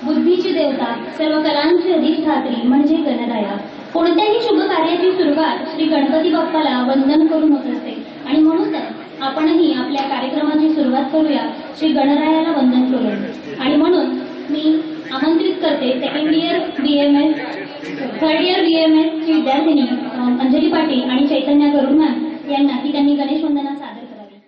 बुद्धीची देवता, सर्व कलांची अधिष्ठात्री म्हणजे गणराया. कोणत्याही शुभ कार्याची सुरुवात श्री गणपती बाप्पाला वंदन करून होत असते आणि म्हणूनच आपणही आपल्या कार्यक्रमाची सुरुवात करूया श्री गणरायाला वंदन करून. आणि म्हणून मी आमंत्रित करते second year BMS, third year BMS ची विद्यार्थिनी अंजली पाटील आणि चैतन्य गरुड मॅम यांना की त्यांनी गणेश वंदना सादर करावी.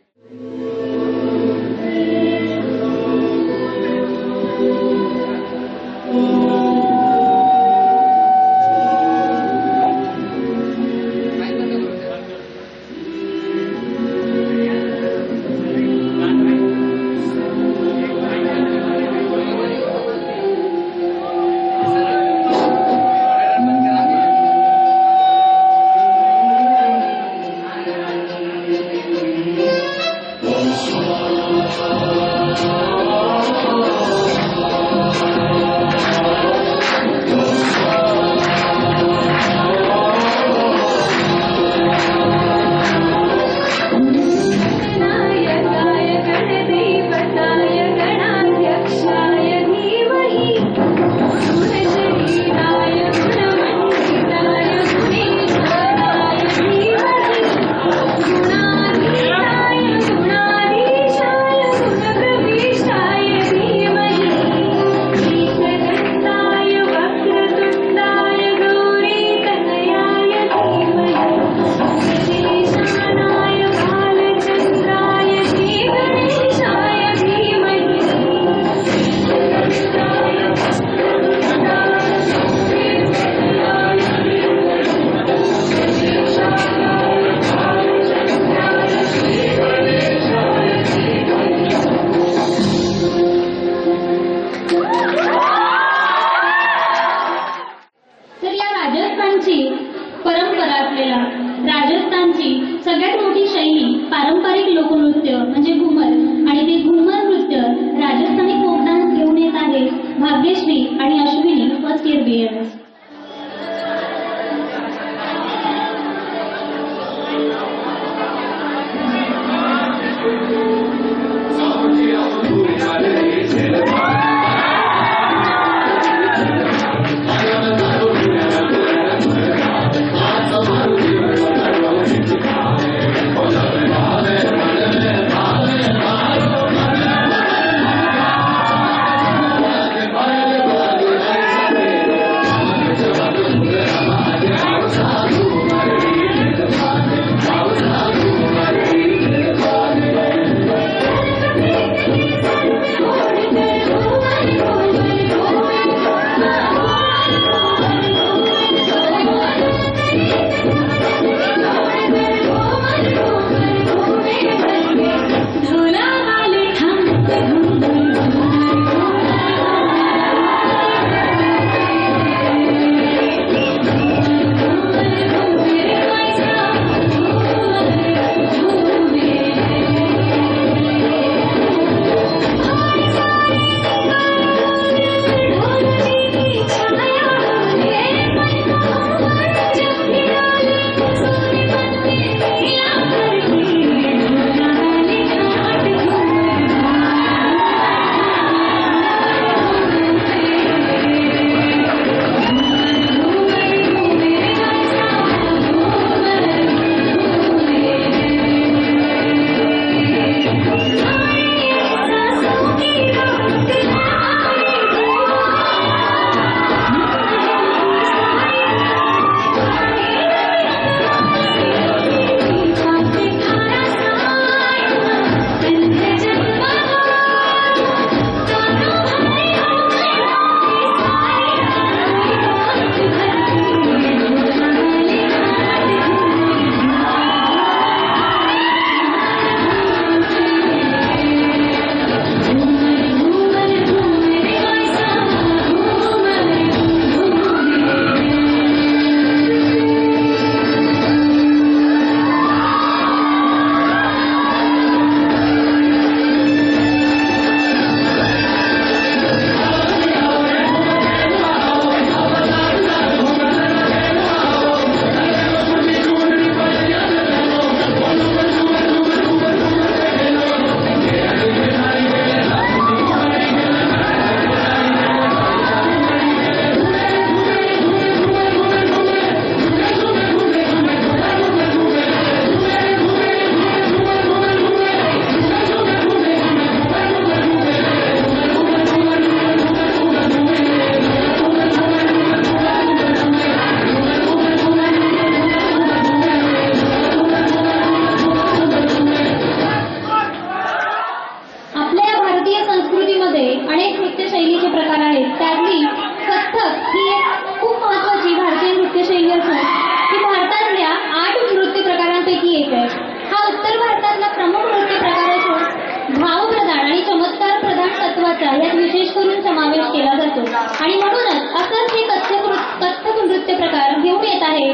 आणि म्हणूनच असंच हे कथ्थक नृत्य प्रकार घेऊन येत आहे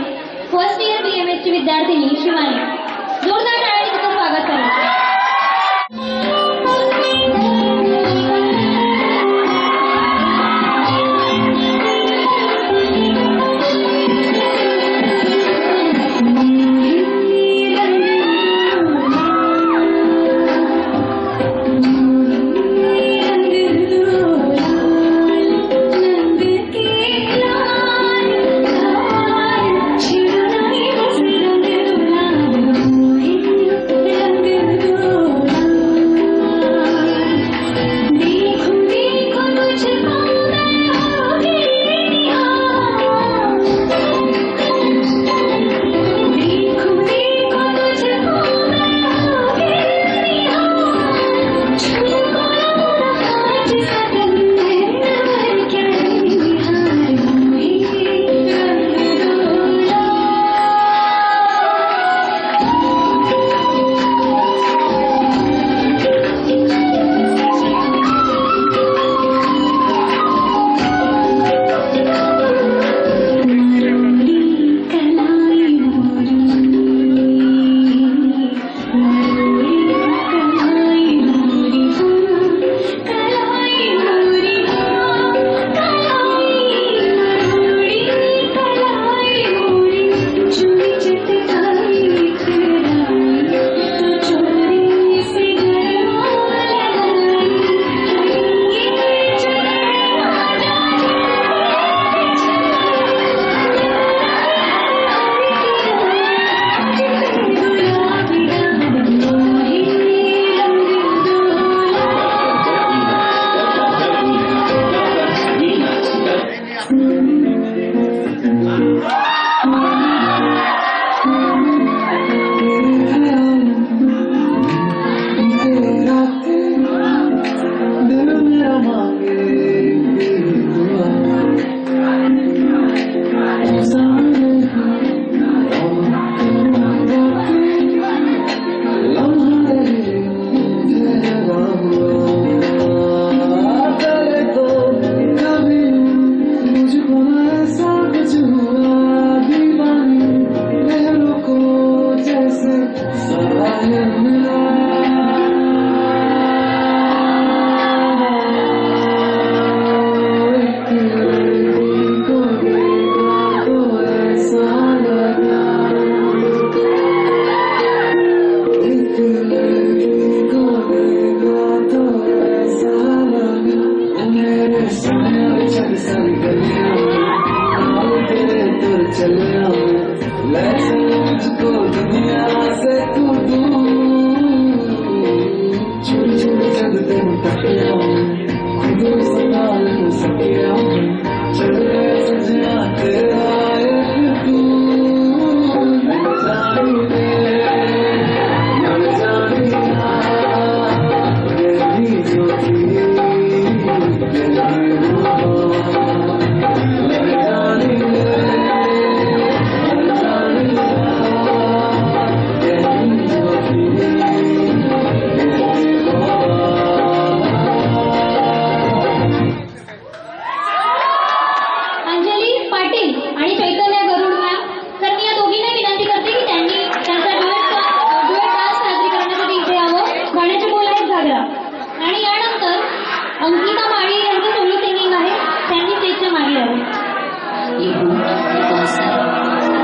फर्स्ट इयर BMS ची विद्यार्थिनी शिवानी. जोरदार टाळ्यांनी तिचं स्वागत करा.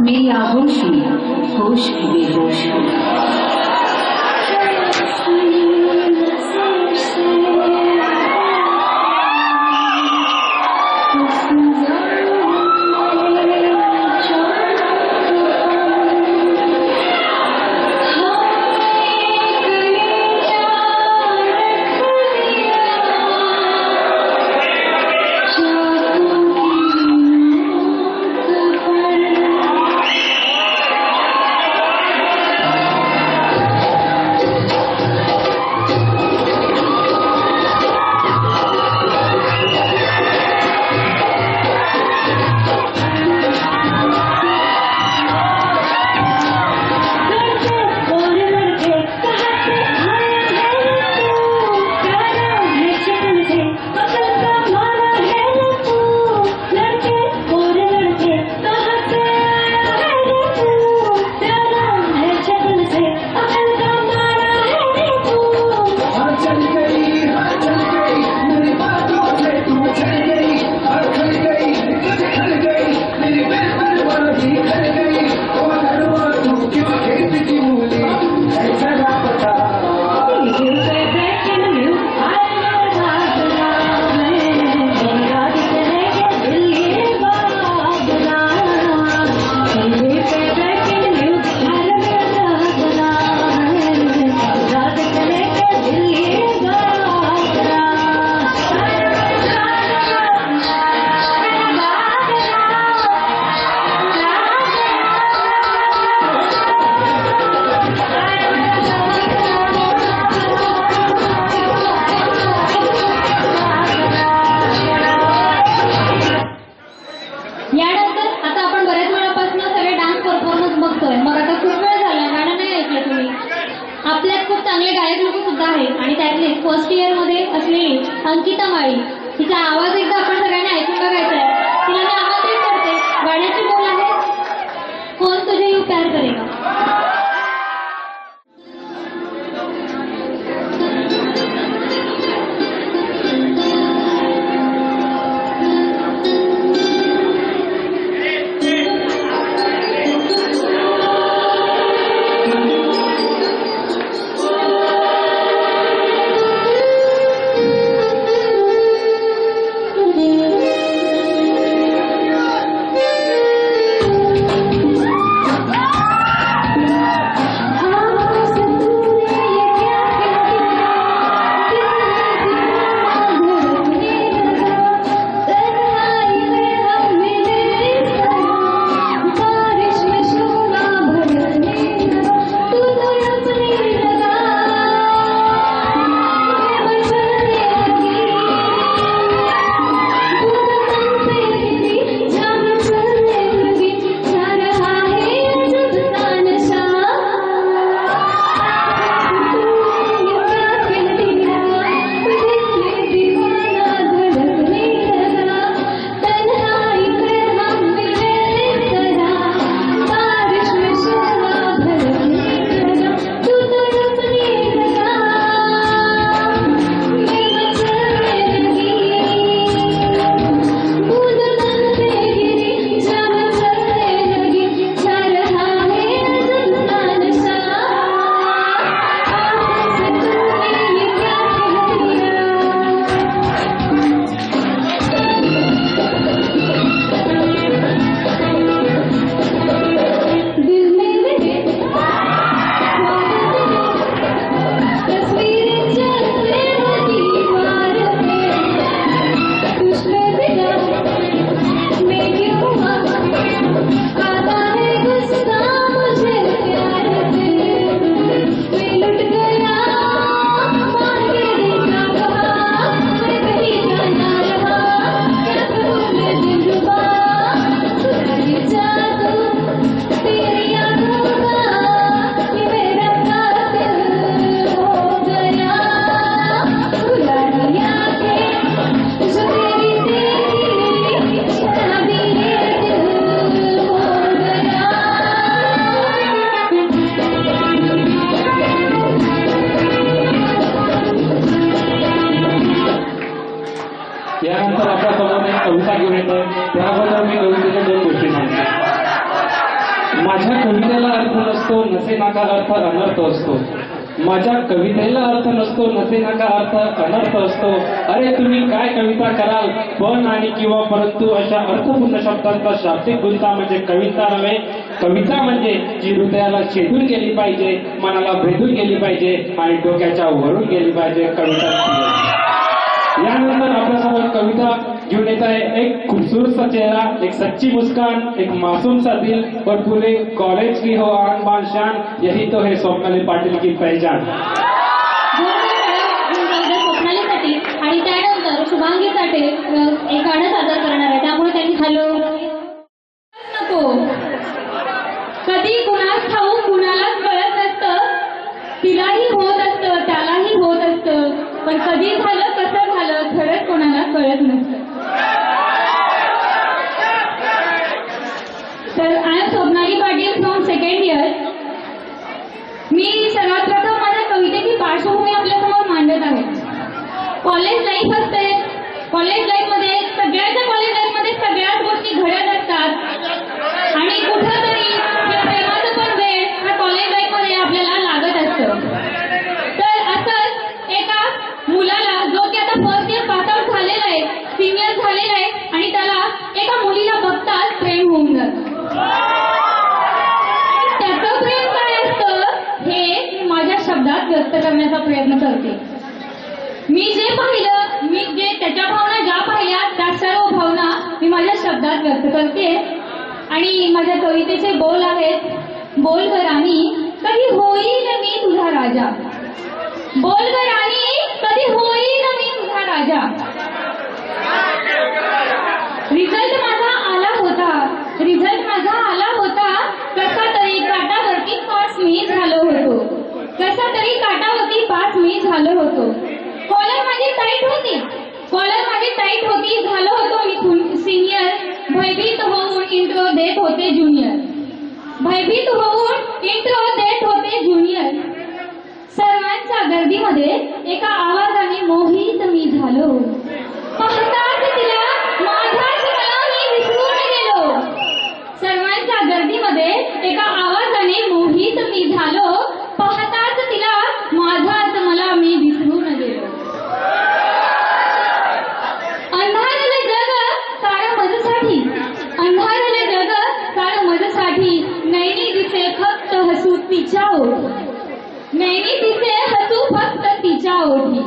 मेरी आगोश होश बेहोश अंकिता माळी. तिचा आवाज एकदा आपण सगळ्यांनी ऐकून बघायचा आहे. तिला मी आमंत्रित करते. गाण्याची बोल आहे कौन तुझे यूं प्यार करेगा. यानंतर आपल्यासमोर एक कविता घेऊन येतो. त्याबद्दल मी कवितेच्या 2 गोष्टी सांगतो. माझ्या कवितेला अर्थ नसतो, नसे नाका अर्थ अनर्थ असतो. माझ्या कवितेला अर्थ नसतो, नसे नाका अर्थ अनर्थ असतो. अरे तुम्ही काय कविता कराल, पण आणि किंवा परंतु अशा अर्थपूर्ण शब्दांचा शाब्दिक गुंता म्हणजे कविता नव्हे. कविता म्हणजे जी हृदयाला छेदून गेली पाहिजे, मनाला भेदून गेली पाहिजे आणि डोक्याच्या वरून गेली पाहिजे. कविता यानंतर आपल्यासमोर कविता घेऊन येत आहे. एक खूबसूरत सा चेहरा, एक सच्ची मुस्कान, एक मासूम सा दिल और पूरे कॉलेज की हो आन बान शान, यही तो है स्वप्नाली पाटील की पहचान. स्वप्नालीसाठी आणि त्यानंतर शुभांगीसाठी एक गाणं सादर करणार आहे. त्यामुळे त्यांनी हॅलो नको. कधी कुणास ठाऊक कुणालाच कळत नसतं. तिलाही होत असतं, त्यालाही होत असतं, पण कधी झालं कसं झालं खरंच कोणाला कळत नसतं. तर I am Swapnali Patil from 2nd year. मी सर्वात प्रथम माझ्या कवितेची पार्श्वभूमी आपल्यासमोर मांडत आहे. कॉलेज लाईफ असते. कॉलेज लाईफमध्ये सगळ्याच सगळ्याच गोष्टी घडत असतात आणि कुठंतरी या प्रेमाचं पण वेळ हा कॉलेज लाईफमध्ये आपल्याला लागत असतं. तर असंच एका मुलाला जो की आता फर्स्ट इयर पास आउट झालेला आहे, सिनियर झालेला आहे आणि त्याला एका मुलीला बघताच प्रेम होऊन जातं. त्याचं प्रेम काय असतं हे माझ्या शब्दात व्यक्त करण्याचा प्रयत्न करते. मी जे पाहिलं, मी जे त्याच्या भावना ज्या पाहिल्या त्या सर्व भावना मी माझ्या शब्दात व्यक्त करते. आणि माझ्या कवितेचे बोल आहेत. बोल ग राणी कधी होईल मी तुझा राजा. बोल ग राणी कधी होईल मी तुझा राजा. रिझल्ट माझा आला होता, रिझल्ट माझा आला होता. कसा तरी काटावरती पास मी झालो होतो, कसा तरी काटावरती पास मी झालो होतो. कॉलर माझी टाईट होती, कॉलर माझी टाईट होती, झालो होतो मी सिनियर. भयभीत होऊन इंट्रो देत होते ज्युनियर. भयभीत होऊन इंट्रो देत होते ज्युनियर. सर्वांच्या गर्दीमध्ये एका आवाजाने मोहित मी झालो. पाहताच तिला माझाच मला मी विसरून गेलो. सर्वांच्या गर्दीमध्ये एका आवाजाने मोहित मी झालो. पाहताच तिला माझाच मला मी विसरून गेलो. अंधारले जग सारं माझ्यासाठी, अंधारले जग सारं माझ्यासाठी. नैनी दिसे फक्त हसू तिच्या ओठी, नैनी दिसे हसू फक्त तिच्या ओठी.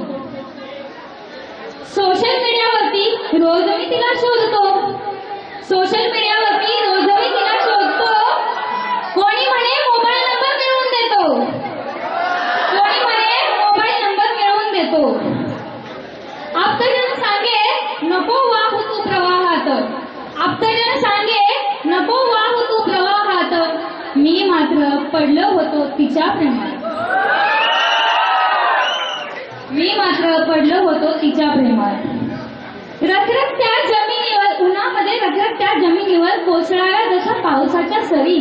सोशल मीडियावरती रोज मी तिला शोधतो, सोशल मीडियावरती रोज मी तिला शोधतो. कोणी म्हणे मोबाईल नंबर मिळवून देतो, कोणी म्हणे मोबाईल नंबर मिळवून देतो. आप्तजन सांगे नको वाहू तू प्रवाहात, आप्तजन सांगे नको वाहू तू प्रवाहात. मी मात्र पडलो होतो तिच्या प्रेमात, मी मात्र पडलो होतो तिच्या प्रेमात. रखरखत्या जमिनीवर, उन्हामध्ये रखरखत्या जमिनीवर कोसळायला जशा पावसाच्या सरी,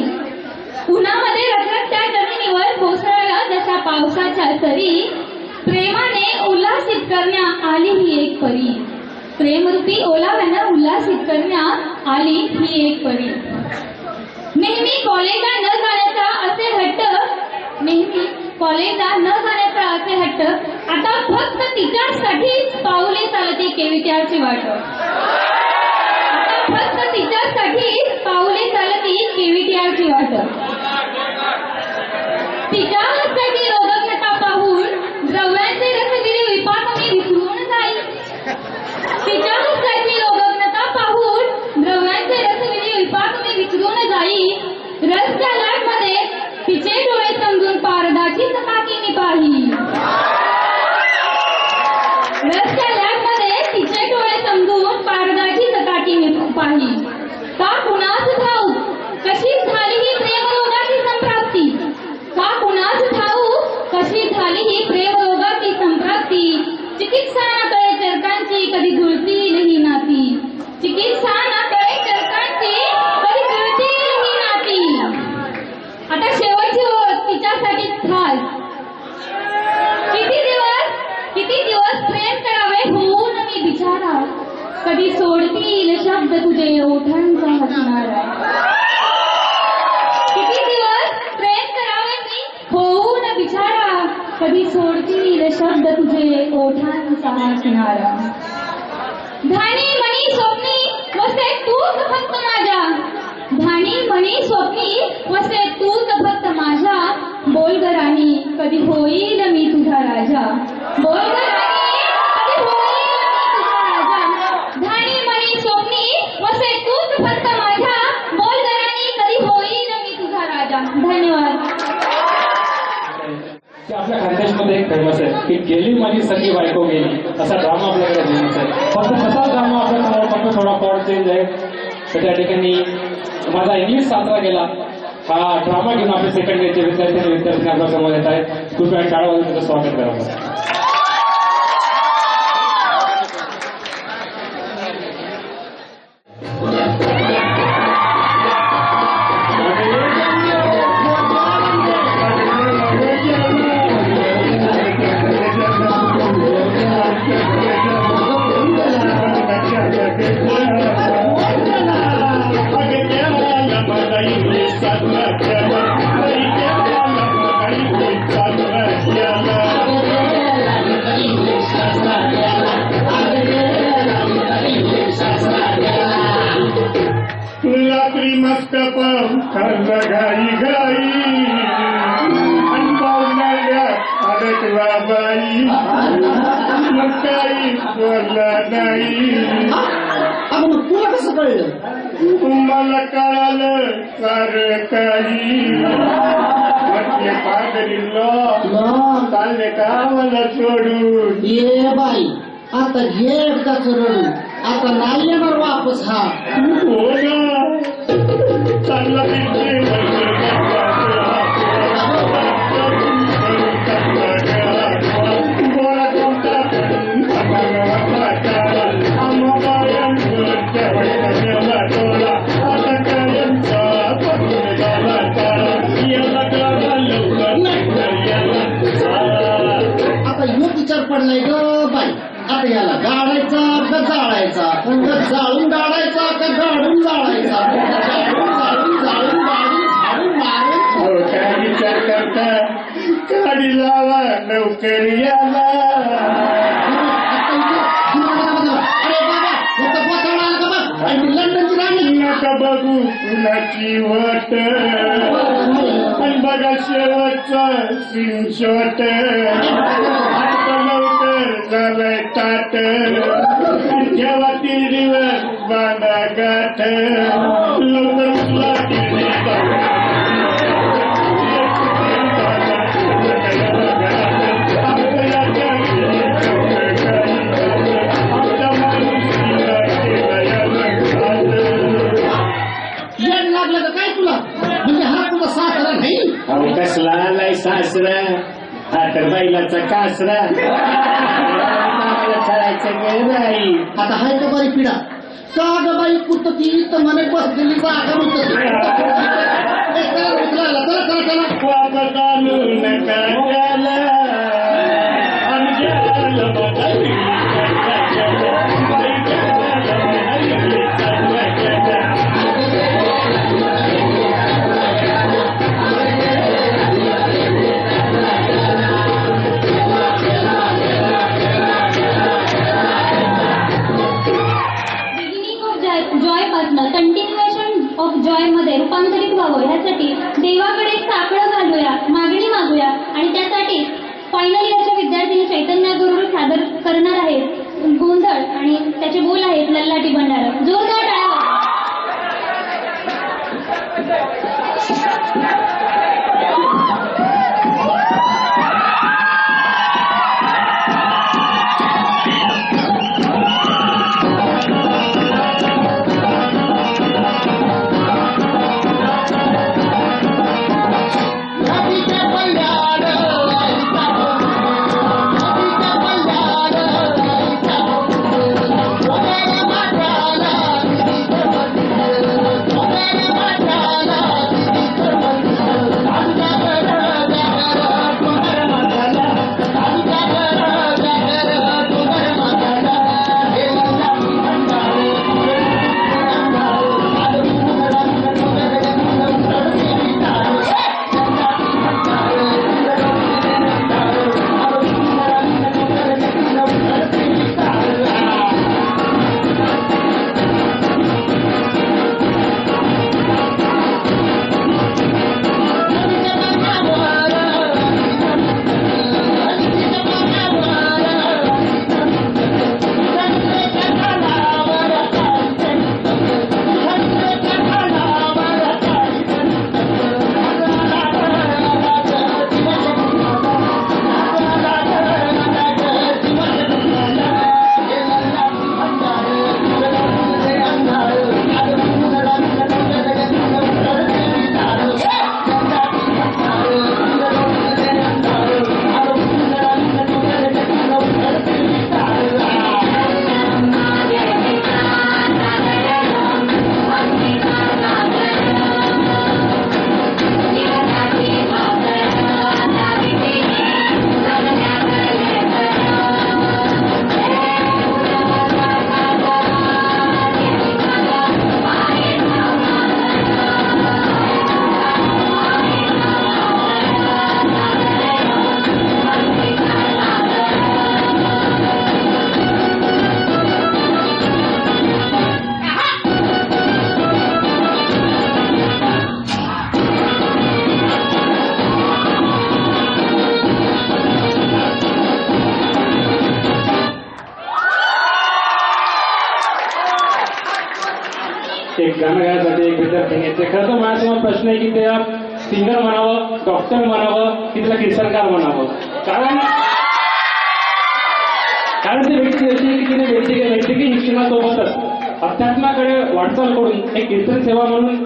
उन्हामध्ये रखरखत्या जमिनीवर कोसळायला जशा पावसाच्या सरी. प्रेमाने उल्हासित करण्या आली ही एक परी, प्रेमरूपी ओलाव्यानं उल्हासित करण्या आली ही एक परी. नेहमी कॉलेजला न जाण्याचा असे हट्ट, नेहमी कॉलेजला न जाण्याचा असे हट्ट. आता फक्त तिच्यासाठीच पाऊले चालते केविट्याची वाट, आता फक्त तिच्यासाठीच पाऊले चालती केविट्याची वाट. तिच्या हस्ताची रोगज्ञता पाहून द्रव्यांचे रसविरी विपाक मी विसरून जाई. तिच्या हस्ताची रोगज्ञता पाहून द्रव्यांचे रसविरी विपाक मी विसरून जाई. रस्त्या लाटमध्ये तिचे डोळे समजून पारदाची चकाकीने पाही, रस्त्या लाटमध्ये तिचे डोळे समजून पारदाची चकाकीने पाही. का कुणास ठाऊक कशी झाली ही प्रेमरोगाची संप्राप्ती, का कुणास ठाऊक कशी झाली ही प्रेमरोगाची संप्राप्ती. चिकित्सा ना कळे चरकांची कधी जुळतील ही नाती, चिकित्सा ना कळे चरकांची कधी जुळतील ही नाती. आता शेवटची ओळ तिच्यासाठी खास. किती दिवस प्रेम करावे होऊन मी बिचारा, कधी सोडतील शब्द तुझे ओठांचा हसणारा. किती दिवस प्रेम करावे मी होऊन बिचारा, कधी सोडतील शब्द तुझे ओठांचा हसणारा. धानी मनी स्वप्नी वसे तूच फक्त माझ्या, धानी मनी स्वप्नी वसे तूच फक्त माझ्या. बोल ग राणी कधी होईल मी तुझा राजा, बोल ग राणी कधी होईल मी तुझा राजा. धानी मनी स्वप्नी वसे तूच फक्त माझ्या, बोल ग राणी कधी होईल मी तुझा राजा. धन्यवाद. आपल्या खानदेशमध्ये एक फेमस आहे की गेली माझी सगळी बायको गेली, असा ड्रामा आपल्याकडे फेमस आहे. फक्त तसा ड्रामा आपल्यासमोर फक्त थोडा पॉट चेंज आहे. तर त्या ठिकाणी माझा इंग्लिश साजरा गेला हा ड्रामा घेऊन आपले सेकंड इयरचे विद्यार्थी आपल्या समोर येत आहेत. कृपया टाळावाजून त्याचं स्वागत करा. रात्री मस्त पंखांना घाई घाई अडकला बाई, मग काही बोलला नाही. तुला कसं कळलं? मला कळालं सारं काही. म्हटले पागरीला चालले का मला सोडून. ये बाई आता घे एकदाच रडू, आता नाही येणार वापस हा. हो ना चालला बोला कोणता जाळून गाडायचा का गाडून जाळायचा? जाळून जाळून गाडून झाडून मारून हो काय विचार करता गाडी लावा लवकर याला अरे बाबा फक्त पोचायला आला का बघ आणि लंडनची राणी नका बघू कुणाची वाट आणि बघा शेवटचं स्क्रीनशॉट आता लवकर झालंय ताट जेव्हा तिरीवर बांधा गाठ लवकर उचला तिरी येड लागलं का काय तुला? म्हणजे हा तुला सासरा नाही? अहो कसला आलाय सासरा आता बैलाचा कासरा करायचं काय बाई आता हाय का बाई पिढा का ग बाई पुतती तर म्हणे बसलेली जागा होत चला चला चला वापस आणू नका त्याला आमच्याला बघायला कंटिन्युएशन ऑफ जॉय मध्ये रूपांतरित व्हावं ह्यासाठी देवाकडे साकडं घालूया, मागणी मागूया आणि त्यासाठी फायनल इयरच्या विद्यार्थ्यांनी चैतन्याबरोबर सादर करणार आहेत गोंधळ आणि त्याचे बोल आहेत लल्लाटी भंडारा. जोरदार टाळ्या. एक गाणं गायसाठी एक विद्यार्थी घ्यायचे. खरं तर माझा तुम्हाला प्रश्न आहे की त्या सिंगर म्हणावं, डॉक्टर म्हणावं की त्याला कीर्तनकार म्हणावं. कारण ती व्यक्ती अशी की तिने वैद्यकीय शिक्षणासोबतच अध्यात्माकडे वाटचाल करून एक कीर्तन सेवा म्हणून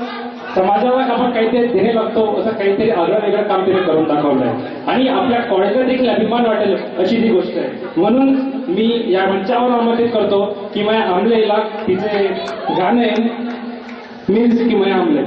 समाजाला आपण काहीतरी देणे लागतो असं काहीतरी आगळं वेगळं काम तिने करून दाखवलंय आणि आपल्या कॉलेजला देखील अभिमान वाटेल अशी ती गोष्ट आहे. म्हणून मी या मंचावर आमंत्रित करतो की मैं आमलेला तिचे गाणे मीन्स की मैं आमले.